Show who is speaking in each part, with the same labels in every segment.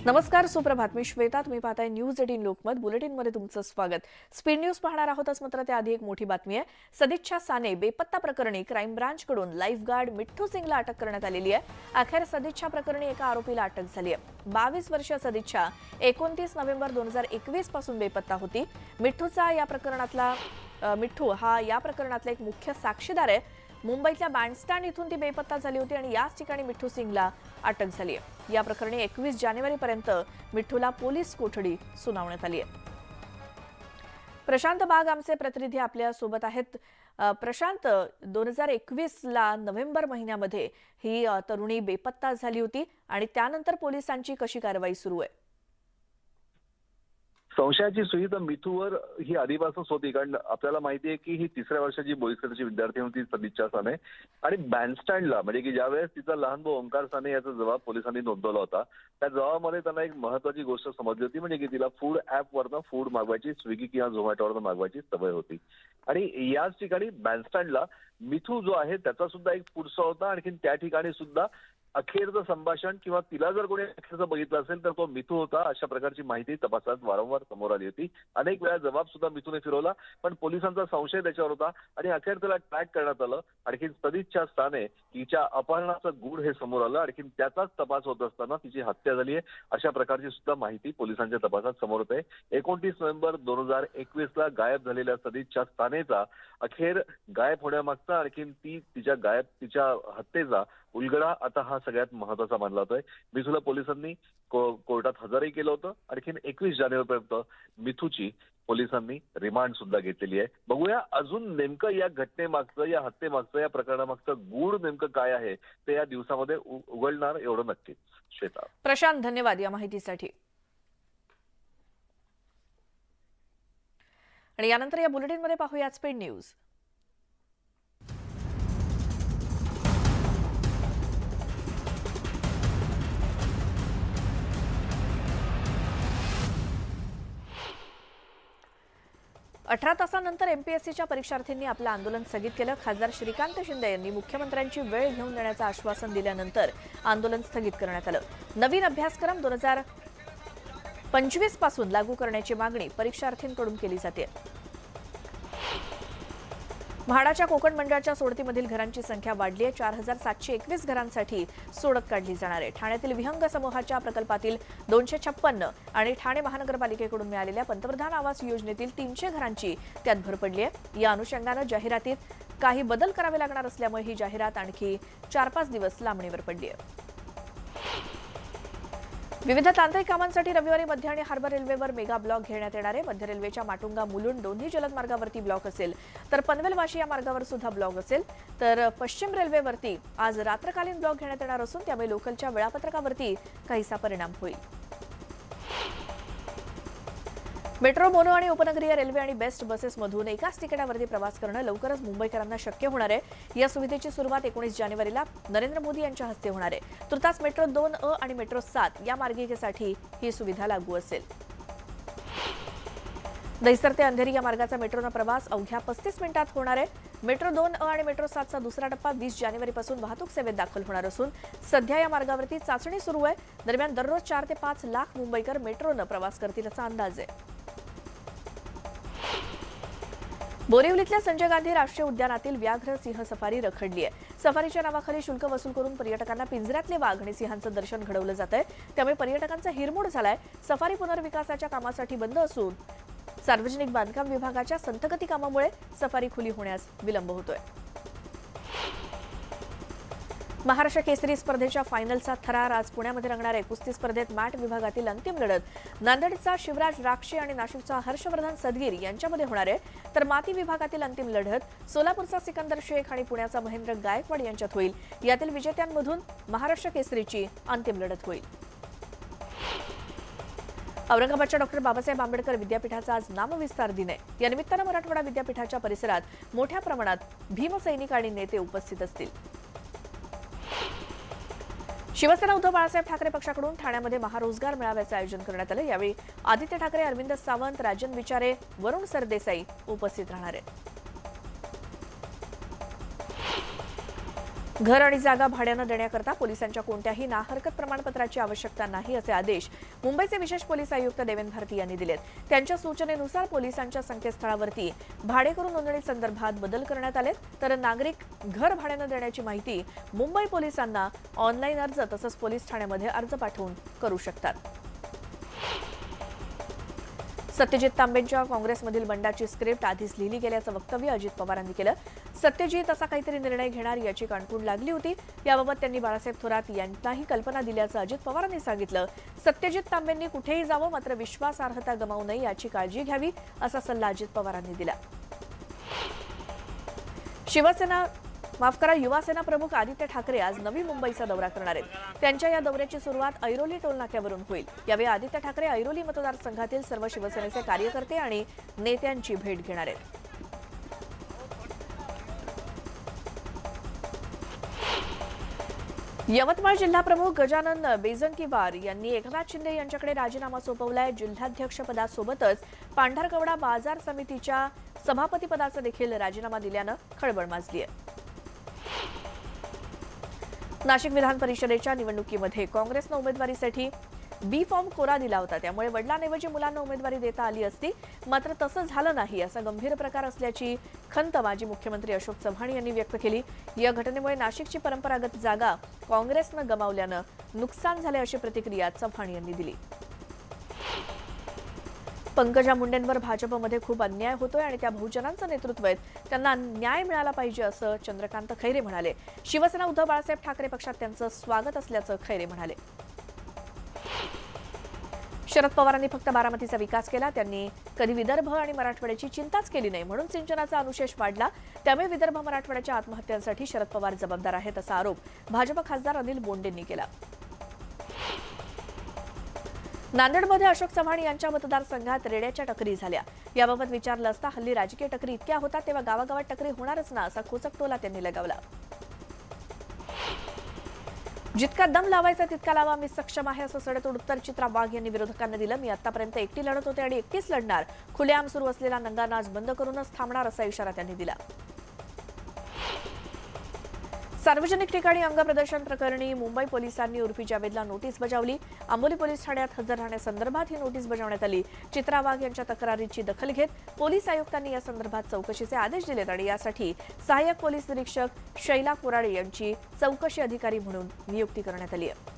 Speaker 1: नमस्कार, सुप्रभात. मी श्वेता. तुम्ही पाहताय न्यूज 18 लोकमत. बुलेटिनमध्ये तुमचं स्वागत. स्पीड न्यूज पाहणार आहोतच, मात्र त्याआधी एक मोठी बातमी आहे. सदिच्छा साने बेपत्ता प्रकरणी क्राईम ब्रांचकडून लाईफगार्ड मिठ्ठू सिंगला अटक करण्यात आलेली आहे. अखेर सदिच्छा प्रकरणी एका आरोपीला अटक झाली आहे. 22 वर्षीय सदिच्छा 29 नोव्हेंबर 2021 पासून बेपत्ता होती. मिठ्ठू हा या प्रकरणातला एक मुख्य साक्षीदार आहे. मुंबईतल्या बँडस्टँड इथून ती बेपत्ता झाली होती आणि याच ठिकाणी मिठ्ठू सिंगला अटक झाली आहे. या प्रकरणी 21 जानेवारीपर्यंत मिठ्ठूला पोलीस कोठडी सुनावण्यात आली आहे. प्रशांत बाग आमचे प्रतिनिधी आपल्या सोबत आहेत. प्रशांत, 2021 ला नोव्हेंबर महिन्यामध्ये ही तरुणी बेपत्ता झाली होती आणि त्यानंतर पोलिसांची कशी कारवाई सुरू आहे?
Speaker 2: संशयाची सुई तर मिठूवर ही आधीपासूनच होती, कारण आपल्याला माहिती आहे की ही 3ऱ्या वर्षाची बोईसरची विद्यार्थी होती सदिच्छा साने. आणि बँडस्टँडला म्हणजे की ज्यावेळेस तिचा लहान भाऊ ओंकार साने याचा जबाब पोलिसांनी नोंदवला होता, त्या जबाबामध्ये त्यांना एक महत्वाची गोष्ट समजली होती, म्हणजे की तिला फूड ऍपवरनं फूड मागवायची, स्विगी किंवा झोमॅटोवरनं मागवायची सवय होती. आणि याच ठिकाणी बँडस्टँडला मिठू जो आहे त्याचा सुद्धा एक फूड स्टॉल होता. आणखी त्या ठिकाणी सुद्धा अखेरचं संभाषण किंवा तिला जर कोणी अखेरचं बघितलं असेल तर तो मिठू होता, अशा प्रकारची माहिती तपासात वारंवार समोर आली होती. अनेक वेळा जबाब सुद्धा मिठूने फिरवला, पण पोलिसांचा संशय त्याच्यावर होता आणि अखेर त्याला ट्रॅक करण्यात आलं. आणखी सदिच्छा साने हिच्या अपहरणाचं गूढ हे समोर आलं. आणखी त्याचाच तपास होत असताना तिची हत्या झाली आहे, अशा प्रकारची सुद्धा माहिती पोलिसांच्या तपासात समोर होते. 29 नोव्हेंबर 2021 ला गायब झालेल्या सदिच्छा सानेचा अखेर गायब होण्यामागचा आणखी तिच्या हत्येचा उलगडा आता हा सगळ्यात महत्वाचा मानला जातोय. मिठूला पोलिसांनी कोर्टात हजरही केलं होतं. आणखीन 21 जानेवारीपर्यंत मिठूची पोलिसांनी रिमांड सुद्धा घेतलेली आहे. बघूया अजून नेमकं या घटनेमागचं, या हत्येमागचं, या प्रकरणामागचं गूढ नेमकं काय आहे ते या दिवसामध्ये उघडणार, एवढं नक्कीच. श्वेता.
Speaker 1: प्रशांत, धन्यवाद या माहितीसाठी. आणि यानंतर या बुलेटिनमध्ये पाहूया स्पीड न्यूज. अठरा तासानंतर एमपीएससीच्या परीक्षार्थींनी आपलं आंदोलन स्थगित केलं. खासदार श्रीकांत शिंदे यांनी मुख्यमंत्र्यांची वेळ घेऊन देण्याचं आश्वासन दिल्यानंतर आंदोलन स्थगित करण्यात आलं. नवीन अभ्यासक्रम 2025 पासून लागू करण्याची मागणी परीक्षार्थींकडून केली जाते. म्हाडाच्या कोकण मंडळाच्या सोडतीमधील घरांची संख्या वाढली आहे. 4721 घरांसाठी सोडत काढली जाणार आहे. ठाण्यातील विहंग समूहाच्या प्रकल्पातील 256 आणि ठाणे महानगरपालिकेकडून मिळालेल्या पंतप्रधान आवास योजनेतील 300 घरांची त्यात भर पडली आहे. या अनुषंगानं जाहिरातीत काही बदल करावे लागणार असल्यामुळे ही जाहिरात आणखी 4-5 दिवस लांबणीवर पडली आहे. विविध तांत्रिक कामांसाठी रविवारी मध्य आणि हार्बर रेल्वेवर मेगा ब्लॉक घेण्यात येणार आहे. मध्य रेल्वेच्या माटुंगा मुलुंड दोन्ही जलद मार्गावरती ब्लॉक असेल, तर पनवेल वाशी या मार्गावर सुद्धा ब्लॉक असेल. तर पश्चिम रेल्वेवरती आज रात्रकालीन ब्लॉक घेण्यात येणार असून त्यामुळे लोकलच्या वेळापत्रकावरती काहीसा परिणाम होईल. मेट्रो, मोनो आणि उपनगरीय रेल्वे आणि बेस्ट बसेसमधून एकाच तिकिटावरती प्रवास करणं लवकरच मुंबईकरांना शक्य होणार आहे. या सुविधेची सुरुवात 19 जानेवारीला नरेंद्र मोदी यांच्या हस्ते होणार आहे. तुर्तास मेट्रो 2 आणि मेट्रो 7 या मार्गिकेसाठी ही सुविधा लागू असेल. दहिसर ते अंधेरी या मार्गाचा मेट्रोनं प्रवास अवघ्या 35 मिनिटात होणार आहे. मेट्रो 2 आणि मेट्रो 7चा दुसरा टप्पा 20 जानेवारीपासून वाहतूक सेवेत दाखल होणार असून सध्या या मार्गावरती चाचणी सुरू आहे. दरम्यान दररोज 4 ते 5 लाख मुंबईकर मेट्रोनं प्रवास करतील असा अंदाज आहे. बोरिवलीतल्या संजय गांधी राष्ट्रीय उद्यानातील व्याघ्र सिंह सफारी रखडली आहे. सफारीच्या नावाखाली शुल्क वसूल करून पर्यटकांना पिंजऱ्यातले वाघ आणि सिंहांचं दर्शन घडवलं जातंय. त्यामुळे पर्यटकांचा हिरमोड झालाय. सफारी पुनर्विकासाच्या कामासाठी बंद असून सार्वजनिक बांधकाम विभागाच्या संथगती कामामुळे सफारी खुली होण्यास विलंब होतोय. महाराष्ट्र केसरी स्पर्धेच्या फायनलचा थरार आज पुण्यामध्ये रंगणार आहे. कुस्ती स्पर्धेत मॅट विभागातील अंतिम लढत नांदेडचा शिवराज राक्षे आणि नाशिकचा हर्षवर्धन सदगीर यांच्यामध्ये होणार आहे. तर माती विभागातील अंतिम लढत सोलापूरचा सिकंदर शेख आणि पुण्याचा महेंद्र गायकवाड यांच्यात होईल. यातील विजेत्यांमधून महाराष्ट्र केसरीची अंतिम लढत होईल. औरंगाबादच्या डॉक्टर बाबासाहेब आंबेडकर विद्यापीठाचा आज नामविस्तार दिन आहे. या निमित्तानं मराठवाडा विद्यापीठाच्या परिसरात मोठ्या प्रमाणात भीमसैनिक आणि नेते उपस्थित असतील. शिवसेना उद्धव बाळासाहेब ठाकरे पक्षाकडून ठाण्यामध्ये महारोजगार मेळाव्याचं आयोजन करण्यात आलं. यावेळी आदित्य ठाकरे, अरविंद सावंत, राजन विचारे, वरुण सरदेसाई उपस्थित राहणार आहेत. घर आणि जागा भाड्यानं देण्याकरता पोलिसांच्या कोणत्याही नाहरकत प्रमाणपत्राची आवश्यकता नाही असे आदेश मुंबईचे विशेष पोलीस आयुक्त देवेंद्र भारती यांनी दिलेत. त्यांच्या सूचनेनुसार पोलिसांच्या संकेतस्थळावरती भाडेकरू नोंदणी संदर्भात बदल करण्यात आले. तर नागरिक घर भाड्यानं देण्याची माहिती मुंबई पोलिसांना ऑनलाईन अर्ज तसंच पोलीस ठाण्यामध्ये अर्ज पाठवून करू शकतात. सत्यजित तांबेंच्या काँग्रेसमधील बंडाची स्क्रिप्ट आधीच लिहिली गेल्याचं वक्तव्य अजित पवारांनी केलं. सत्यजित असा काहीतरी निर्णय घेणार याची कानकून लागली होती. याबाबत त्यांनी बाळासाहेब थोरात यांनाही कल्पना दिल्याचं अजित पवारांनी सांगितलं. सत्यजित तांबेंनी कुठेही जावं मात्र विश्वासार्हता गमावू नये याची काळजी घ्यावी असा सल्ला अजित पवारांनी दिला. युवासेना प्रमुख आदित्य ठाकरे आज नवी मुंबईचा दौरा करणार आहेत. त्यांच्या या दौऱ्याची सुरुवात ऐरोली टोलनाक्यावरून होईल. यावेळी आदित्य ठाकरे ऐरोली मतदारसंघातील सर्व शिवसेनेचे कार्यकर्ते आणि नेत्यांची भेट घेणार आहेत. यवतमाळ जिल्हाप्रमुख गजानन बेजनकीवार यांनी एकनाथ शिंदे यांच्याकडे राजीनामा सोपवलाय. जिल्हाध्यक्षपदासोबतच पांढरकवडा बाजार समितीच्या सभापतीपदाचा देखील राजीनामा दिल्यानं खळबळ माजली आहे. नाशिक विधान परिषदेच्या निवडणुकीमध्ये काँग्रेसनं उमेदवारीसाठी बी फॉर्म कोरा दिला होता. त्यामुळे वडिलांऐवजी मुलांना उमेदवारी देता आली असती, मात्र तसं झालं नाही असा गंभीर प्रकार असल्याची खंत माजी मुख्यमंत्री अशोक चव्हाण यांनी व्यक्त केली. या घटनेमुळे नाशिकची परंपरागत जागा काँग्रेसनं गमावल्यानं नुकसान झाले अशी प्रतिक्रिया चव्हाण यांनी दिली. पंकजा मुंडेंवर भाजपमध्ये खूप अन्याय होतोय आणि त्या बहुजनांचं नेतृत्व आहेत, त्यांना न्याय मिळाला पाहिजे असं चंद्रकांत खैरे म्हणाले. शिवसेना उद्धव बाळासाहेब ठाकरे पक्षात त्यांचं स्वागत असल्याचं खैरे म्हणाले. शरद पवारांनी फक्त बारामतीचा विकास केला, त्यांनी कधी विदर्भ आणि मराठवाड्याची चिंताच केली नाही, म्हणून सिंचनाचा अनुशेष वाढला. त्यामुळे विदर्भ मराठवाड्याच्या आत्महत्यांसाठी शरद पवार जबाबदार आहेत असा आरोप भाजप खासदार अनिल बोंडेंनी केला. नांदेडमध्ये अशोक चव्हाण यांच्या मतदारसंघात रेड्याच्या टकरी झाल्या. याबाबत विचारलं असता हल्ली राजकीय टकरी इतक्या होतात तेव्हा गावागावात टकरी होणारच ना असा खोचक टोला त्यांनी लगावला. जितका दम लावायचा तितका लावा, मी सक्षम आहे असं सडेतोड उत्तर चित्रा वाघ यांनी विरोधकांना दिलं. मी आतापर्यंत एकटी लढत होते आणि एकटीच लढणार, खुलेआम सुरू असलेला नंगानाच बंद करूनच थांबणार असा इशारा त्यांनी दिला. सार्वजनिक ठिकाणी अंगप्रदर्शन प्रकरणी मुंबई पोलिसांनी उर्फी जावेदला नोटीस बजावली. आंबोली पोलीस ठाण्यात हजर राहण्यासंदर्भात ही नोटीस बजावण्यात आली. चित्रा वाघ यांच्या तक्रारीची दखल घेत पोलीस आयुक्तांनी या संदर्भात चौकशीचे आदेश दिलेत आणि यासाठी सहाय्यक पोलीस निरीक्षक शैला कोराडे यांची चौकशी अधिकारी म्हणून नियुक्ती करण्यात आली आहे.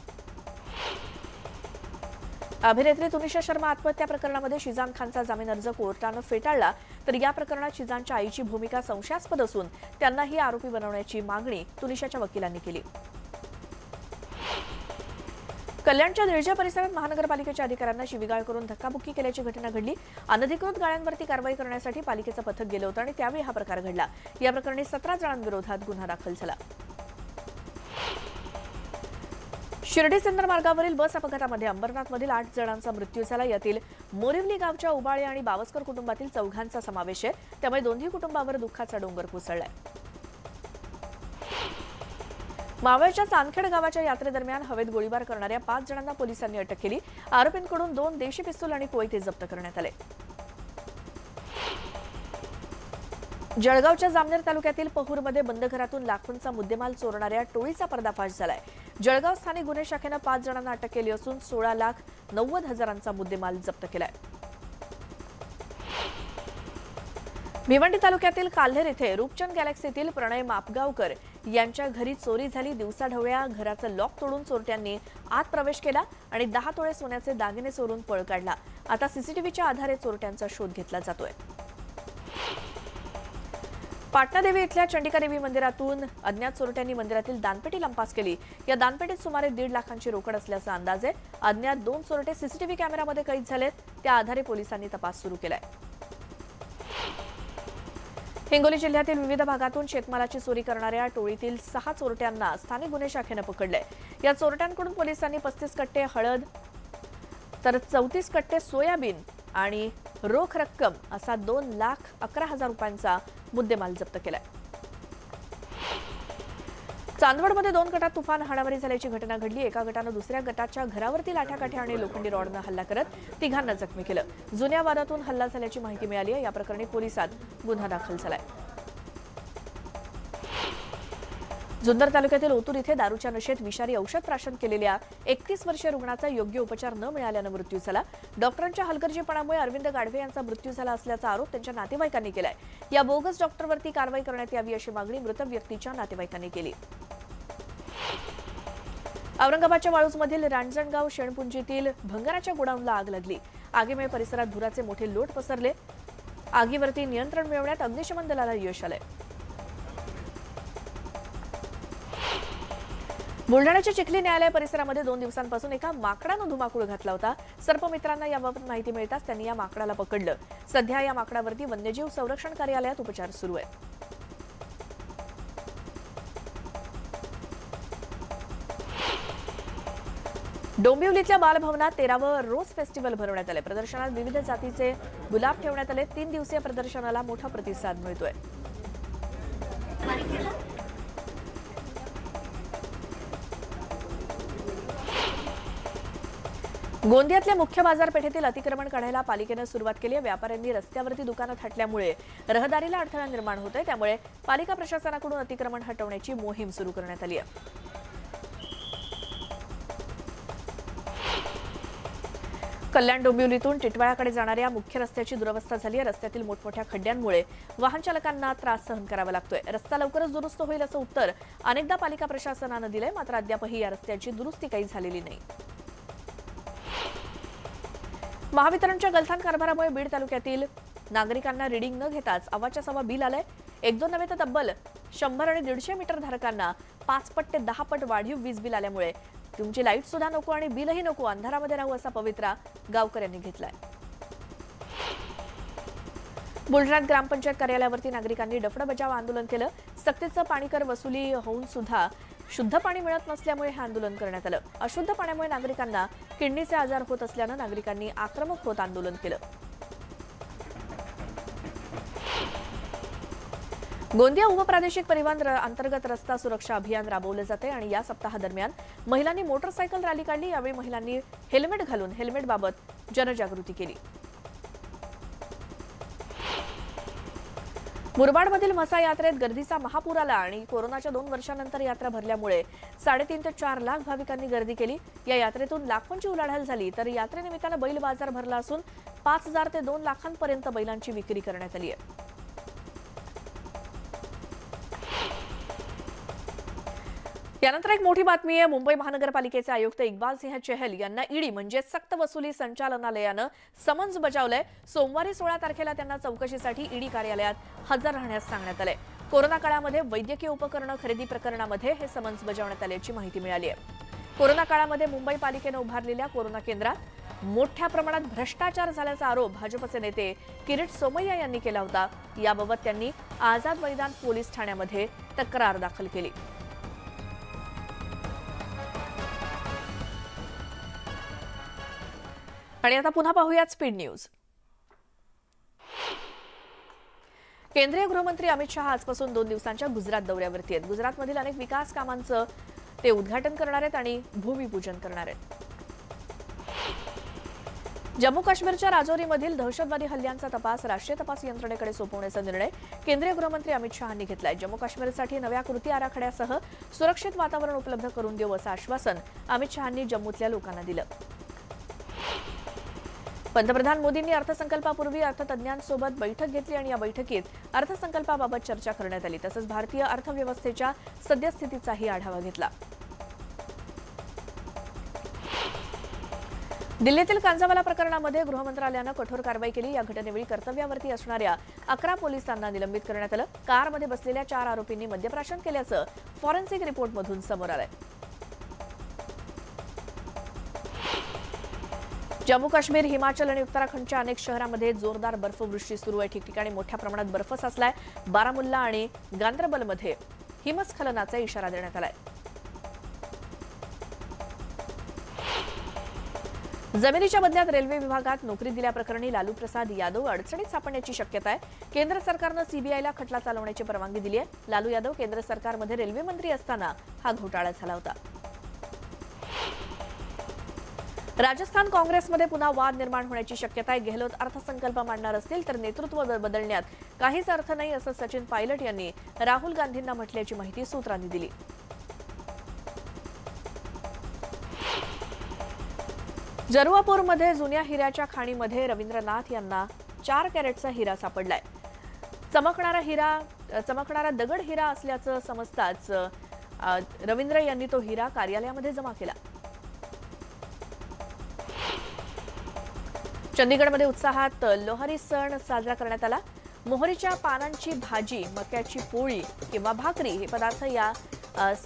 Speaker 1: अभिनेत्री तुनिशा शर्मा आत्महत्या प्रकरणामध्ये शिजान खानचा जामीन अर्ज कोर्टानं फेटाळला. तर या प्रकरणात शिजानच्या आईची भूमिका संशयास्पद असून त्यांनाही आरोपी बनवण्याची मागणी तुनिशाच्या वकिलांनी केली. कल्याणच्या निळजा परिसरात महानगरपालिकेच्या अधिकाऱ्यांना शिवीगाळ करून धक्काबुक्की केल्याची घटना घडली. अनधिकृत गाळ्यांवरती कारवाई करण्यासाठी पालिकेचं पथक गेलं होतं आणि त्यावेळी हा प्रकार घडला. या प्रकरणी 17 जणांविरोधात गुन्हा दाखल झाला. शिर्डी सिन्नर मार्गावरील बस अपघातामध्ये अंबरनाथमधील 8 जणांचा मृत्यू झाला. यातील मोरिवली गावच्या उबाळे आणि बावस्कर कुटुंबातील 4 समावेश आहे. त्यामुळे दोन्ही कुटुंबावर दुःखाचा डोंगर कोसळलाय. मावळच्या चांदखेड गावाच्या यात्रेदरम्यान हवेत गोळीबार करणाऱ्या 5 जणांना पोलिसांनी अटक केली. आरोपींकडून 2 देशी पिस्तूल आणि कोयते जप्त करण्यात आले. जळगावच्या जामनेर तालुक्यातील पहूरमध्ये बंद घरातून लाखोंचा मुद्देमाल चोरणाऱ्या टोळीचा पर्दाफाश झालाय. जळगाव स्थानिक गुन्हे शाखेनं 5 जणांना अटक केली असून 16,90,000 मुद्देमाल जप्त केलाय. भिवंडी तालुक्यातील काल्हेर येथे रूपचंद गॅलेक्सीतील प्रणय मापगावकर यांच्या घरी चोरी झाली. दिवसाढवळ्या घराचं लॉक तोडून चोरट्यांनी आत प्रवेश केला आणि 10 तोळे सोन्याचे दागिने चोरून पळ काढला. आता सीसीटीव्हीच्या आधारे चोरट्यांचा शोध घेतला जातोय. पाटणादेवी इथल्या चंडिका देवी मंदिरातून अज्ञात चोरट्यांनी मंदिरातील दानपेटी लंपास केली. या दानपेटीत सुमारे 1.5 लाखांची रोकड असल्याचा अंदाज आहे. अज्ञात 2 चोरटे सीसीटीव्ही कॅमेऱ्यामध्ये कैद झालेत. त्या आधारे पोलिसांनी तपास सुरू केलाय. हिंगोली जिल्ह्यातील विविध भागातून शेतमालाची चोरी करणाऱ्या टोळीतील 6 चोरट्यांना स्थानिक गुन्हे शाखेनं पकडलंय. या चोरट्यांकडून पोलिसांनी 35 कट्टे हळद तर 34 कट्टे सोयाबीन आणि रोख रक्कम असा 2,11,000 रुपयांचा मुद्देमाल जप्त केलाय. चांदवडमध्ये 2 गटात तुफान हाणामारी झाल्याची घटना घडली. एका गटानं दुसऱ्या गटाच्या घरावरती लाठ्याकाठ्या आणि लोखंडी रॉडनं हल्ला करत 3घांना जखमी केलं. जुन्या वादातून हल्ला झाल्याची माहिती मिळाली आहे. या प्रकरणी पोलिसात गुन्हा दाखल झालाय. जुन्नर तालुक्यातील ओतूर इथे दारूच्या नशेत विषारी औषध प्राशन केलेल्या 31 वर्षीय रुग्णाचा योग्य उपचार न मिळाल्यानं मृत्यू झाला। डॉक्टरांच्या हलगर्जीपणामुळे अरविंद गाढवे यांचा मृत्यू झाला असल्याचा आरोप त्यांच्या नातेवाईकांनी केलाय। या बोगस डॉक्टरवरती कारवाई करण्यात यावी अशी मागणी मृत व्यक्तीच्या नातेवाईकांनी केली। औरंगाबादच्या वाळूजमधील रांजणगाव शेणपुंजीतील भंगाराच्या गोडाऊनला आग लागली। आगीमुळे परिसरात धुराचे मोठे लोट पसरले। आगीवरती नियंत्रण मिळवण्यात अग्निशमन दलाला यश आलंय। बुलढाण्याच्या चिखली न्यायालय परिसरामध्ये 2 दिवसांपासून एका माकडानं धुमाकूळ घातला होता। सर्पमित्रांना याबाबत माहिती मिळताच त्यांनी या माकडाला पकडलं। सध्या या माकडावरती वन्यजीव संरक्षण कार्यालयात उपचार सुरू आहेत। डोंबिवलीतल्या बालभवनात 13वे रोज फेस्टिवल भरवण्यात आले। प्रदर्शनात विविध जातीचे गुलाब ठेवण्यात आले। 3 दिवसीय प्रदर्शनाला मोठा प्रतिसाद मिळतोय। गोंदियातल्या मुख्य बाजारपेठेतील अतिक्रमण काढायला पालिकेनं सुरुवात केली आहे। व्यापाऱ्यांनी रस्त्यावरती दुकानं थाटल्यामुळे रहदारीला अडथळा निर्माण होतोय। त्यामुळे पालिका प्रशासनाकडून अतिक्रमण हटवण्याची मोहीम सुरू करण्यात आली आहे। कल्याण डोंबिवलीतून टिटवाळाकडे जाणाऱ्या मुख्य रस्त्याची दुरवस्था झाली आहे। रस्त्यातील मोठमोठ्या खड्ड्यांमुळे वाहन चालकांना त्रास सहन करावा लागतोय। रस्ता लवकरच दुरुस्त होईल असं उत्तर अनेकदा पालिका प्रशासनानं दिलंय, मात्र अद्यापही या रस्त्याची दुरुस्ती काही झालेली नाही। महावितरणच्या गलथान कारभारामुळे बीड तालुक्यातील नागरिकांना रीडिंग न घेताच अवाच्या सवा बिल आलंय। 1-2 नव्हे तर तब्बल 100 आणि 150 मीटर धारकांना 5 पट ते 10 पट वाढीव वीज बिल आल्यामुळे तुमची लाईट सुद्धा नको आणि बिलही नको, अंधारामध्ये राहू असा पवित्रा गावकऱ्यांनी घेतलाय। बुलढाण्यात ग्रामपंचायत कार्यालयावरती नागरिकांनी डफडं बजाव आंदोलन केलं। सक्तीचं पाणी कर वसुली होऊन सुद्धा शुद्ध पाणी मिळत नसल्यामुळे हे आंदोलन करण्यात आलं। अशुद्ध पाण्यामुळे नागरिकांना किडनीचे आजार होत असल्यानं नागरिकांनी आक्रमक होत आंदोलन केलं। गोंदिया उपप्रादेशिक परिवहन अंतर्गत रस्ता सुरक्षा अभियान राबवलं जाते आणि या सप्ताहादरम्यान महिलांनी मोटरसायकल रॅली काढली। यावेळी महिलांनी हेल्मेट घालून हेल्मेटबाबत जनजागृती केली। मुरबाडमधील म्हसा यात्रेत गर्दीचा महापूर आला आणि कोरोनाच्या 2 वर्षांनंतर यात्रा भरल्यामुळे 3.5 ते 4 लाख भाविकांनी गर्दी केली। या यात्रेतून लाखोंची उलाढाल झाली, तर यात्रेनिमित्तानं बैल बाजार भरला असून 5,000 ते 2 लाखांपर्यंत बैलांची विक्री करण्यात आली आहे। यानंतर एक मोठी बातमी आहे। मुंबई महानगरपालिकेचे आयुक्त इक्बाल सिंह चहल यांना ईडी म्हणजे सक्त वसुली संचालनालयानं समन्स बजावलंय। सोमवारी 16 तारखेला त्यांना चौकशीसाठी ईडी कार्यालयात हजर राहण्यास सांगण्यात आलंय। कोरोना काळामध्ये वैद्यकीय उपकरणं खरेदी प्रकरणामध्ये हे समन्स बजावण्यात आल्याची माहिती मिळाली आहे। कोरोना काळामध्ये मुंबई पालिकेनं उभारलेल्या कोरोना केंद्रात मोठ्या प्रमाणात भ्रष्टाचार झाल्याचा आरोप भाजपचे नेते किरीट सोमय्या यांनी केला होता। याबाबत त्यांनी आझाद मैदान पोलीस ठाण्यामध्ये तक्रार दाखल केली। आणि आता पुन्हा पाहूयात स्पीड न्यूज। केंद्रीय गृहमंत्री अमित शहा आजपासून 2 दिवसांच्या गुजरात दौऱ्यावरती आहेत। गुजरातमधील अनेक विकास कामांचं ते उद्घाटन करणार आहेत आणि भूमिपूजन करणार आहेत। जम्मू काश्मीरच्या राजौरीमधील दहशतवादी हल्ल्यांचा तपास राष्ट्रीय तपास यंत्रणेकडे सोपवण्याचा निर्णय केंद्रीय गृहमंत्री अमित शहांनी घेतलाय। जम्मू काश्मीरसाठी नव्या कृती आराखड्यासह सुरक्षित वातावरण उपलब्ध करून देऊ असं आश्वासन अमित शहांनी जम्मूतल्या लोकांना दिलं। पंतप्रधान मोदींनी अर्थसंकल्पापूर्वी अर्थतज्ञांसोबत बैठक घेतली आणि या बैठकीत अर्थसंकल्पाबाबत चर्चा करण्यात आली। तसंच भारतीय अर्थव्यवस्थेच्या सद्यस्थितीचाही आढावा घेतला। दिल्लीतील कांजावाला प्रकरणामध्ये गृह मंत्रालयानं कठोर कारवाई केली। या घटनेवेळी कर्तव्यावरती असणाऱ्या 11 पोलिसांना निलंबित करण्यात आलं। कारमध्ये बसलेल्या 4 आरोपींनी मद्यप्राशन केल्याचं फॉरेन्सिक रिपोर्टमधून समोर आलंय। जम्मू काश्मीर, हिमाचल आणि उत्तराखंडच्या अनेक शहरांमध्ये जोरदार बर्फवृष्टी सुरू आहे। ठिकठिकाणी मोठ्या प्रमाणात बर्फ साचलाय। बारामुल्ला आणि गांदरबलमध्ये हिमस्खलनाचा इशारा देण्यात आलाय। जमिनीच्या बदल्यात रेल्वे विभागात नोकरी दिल्याप्रकरणी लालू प्रसाद यादव अडचणीत सापडण्याची शक्यता आहे। केंद्र सरकारनं सीबीआयला खटला चालवण्याची परवानगी दिली आहे। लालू यादव केंद्र सरकारमध्ये रेल्वे मंत्री असताना हा घोटाळा झाला होता। राजस्थान काँग्रेसमध्ये पुन्हा वाद निर्माण होण्याची शक्यता आहे। गेहलोत अर्थसंकल्प मांडणार असतील तर नेतृत्व बदलण्यात काहीच अर्थ नाही असं सचिन पायलट यांनी राहुल गांधींना म्हटल्याची माहिती सूत्रांनी दिली। जरुआपूरमध्ये जुन्या हिऱ्याच्या खाणीमध्ये रवींद्रनाथ यांना 4 कॅरेटचा हिरा सापडलाय. चमकणारा दगड हिरा असल्याचं समजताच रवींद्र यांनी तो हिरा कार्यालयामध्ये जमा केला. चंदीगडमध्ये उत्साहात लोहरी सण साजरा करण्यात आला. मोहरीच्या पानांची भाजी, मक्याची पोळी किंवा भाकरी हे पदार्थ या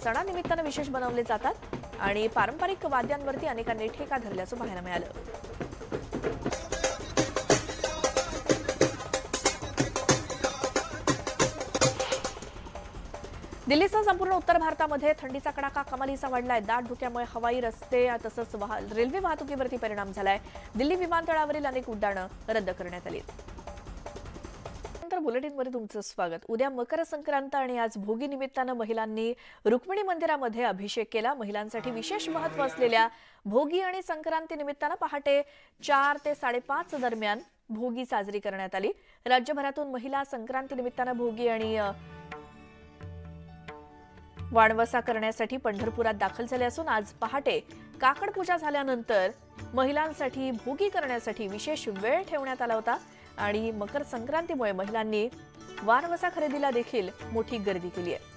Speaker 1: सणानिमित्तानं विशेष बनवले जातात आणि पारंपरिक वाद्यांवरती अनेकांनी ठेका धरल्याचं पाहायला मिळालं. दिल्लीसह संपूर्ण उत्तर भारतामध्ये थंडीचा कडाका कमालीचा वाढलाय. दाट धुक्यामुळे हवाई, रस्ते तसंच रेल्वे वाहतुकीवरती परिणाम झालाय. दिल्ली विमानतळावरील अनेक उड्डाणं रद्द करण्यात आली. बुलेटिनमध्ये तुमचं स्वागत. उद्या मकर संक्रांत आणि आज भोगी निमित्तानं महिलांनी रुक्मिणी मंदिरामध्ये अभिषेक केला. महिलांसाठी विशेष महत्त्व असलेल्या भोगी आणि संक्रांती निमित्तानं पहाटे 4 ते 5:30 दरम्यान भोगी साजरी करण्यात आली. राज्यभरातून महिला संक्रांती निमित्तानं भोगी आणि वाणवसा करण्यासाठी पंढरपुरात दाखल झाले असून आज पहाटे काकड पूजा झाल्यानंतर महिलांसाठी भोगी करण्यासाठी विशेष वेळ ठेवण्यात आला होता आणि मकर संक्रांतीमुळे महिलांनी वाणवसा खरेदीला देखील मोठी गर्दी केली आहे.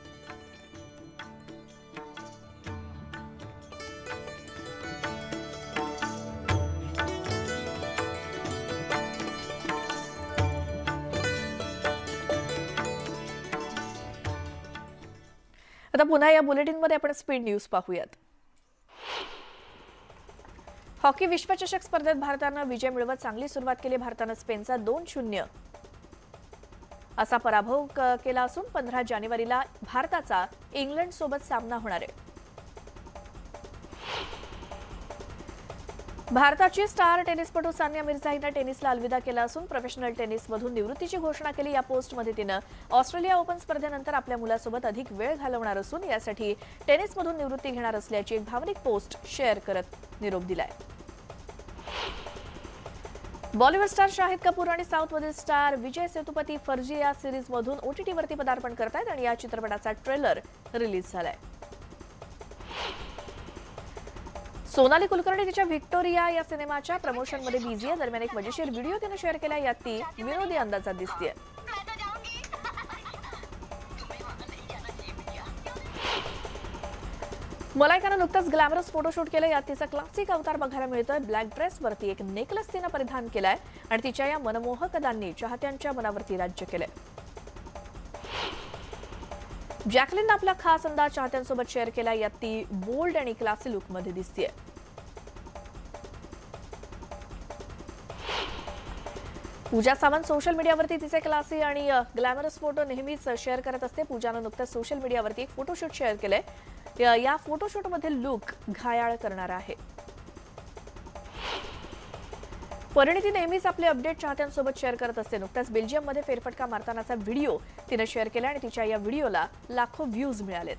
Speaker 1: आता पुन्हा या बुलेटिनमध्ये आपण स्पीड न्यूज पाहूयात. हॉकी विश्वचषक स्पर्धेत भारतानं विजय मिळवत चांगली सुरुवात केली. भारतानं स्पेनचा 2-0 असा पराभव केला असून 15 जानेवारीला भारताचा इंग्लंड सोबत सामना होणार आहे. भारताची स्टार टेनिसपटू सानिया मिर्झा हिनं टेनिसला अलविदा केला असून प्रोफेशनल टेनिसमधून निवृत्तीची घोषणा केली. या पोस्टमध्ये तिनं ऑस्ट्रेलिया ओपन स्पर्धेनंतर आपल्या मुलासोबत अधिक वेळ घालवणार असून यासाठी टेनिसमधून निवृत्ती घेणार असल्याची एक भावनिक पोस्ट शेअर करत निरोप दिलाय. बॉलिवूड स्टार शाहिद कपूर आणि साऊथमधील स्टार विजय सेतुपती फर्जी या सिरीजमधून OTTवरती पदार्पण करतायत आणि या चित्रपटाचा ट्रेलर रिलीज झालाय. सोनाली कुलकर्णी तिच्या व्हिक्टोरिया या सिनेमाच्या प्रमोशनमध्ये बिझी आहे. दरम्यान एक मजेशीर व्हिडिओ तिने शेअर केला. यात ती विनोदी अंदाजात दिसतेय. मलायकानं नुकताच ग्लॅमरस फोटोशूट केलं. यात तिचा क्लासिक अवतार बघायला मिळतोय. ब्लॅक ड्रेसवरती एक नेकलेस तिनं परिधान केलाय आणि तिच्या या मनमोहक अदांनी चाहत्यांच्या मनावरती राज्य केलंय. जॅकलिन आपला खास अंदाज चाहत्यांसोबत शेअर केला. यात ती बोल्ड आणि क्लासी लुकमध्ये दिसतेय. पूजा सावंत सोशल मीडियावरती तिचे क्लासी आणि ग्लॅमरस फोटो नेहमीच शेअर करत असते. पूजानं नुकताच सोशल मीडियावरती एक फोटोशूट शेअर केलंय. या फोटोशूटमध्ये लुक घायाळ करणारा आहे. परिणिती नेहमीच आपले अपडेट चाहत्यांसोबत शेअर करत असते. नुकताच बेल्जियममध्ये फेरफटका मारतानाचा व्हिडिओ तिने शेअर केला आणि तिच्या या व्हिडिओला लाखो व्ह्यूज मिळालेत.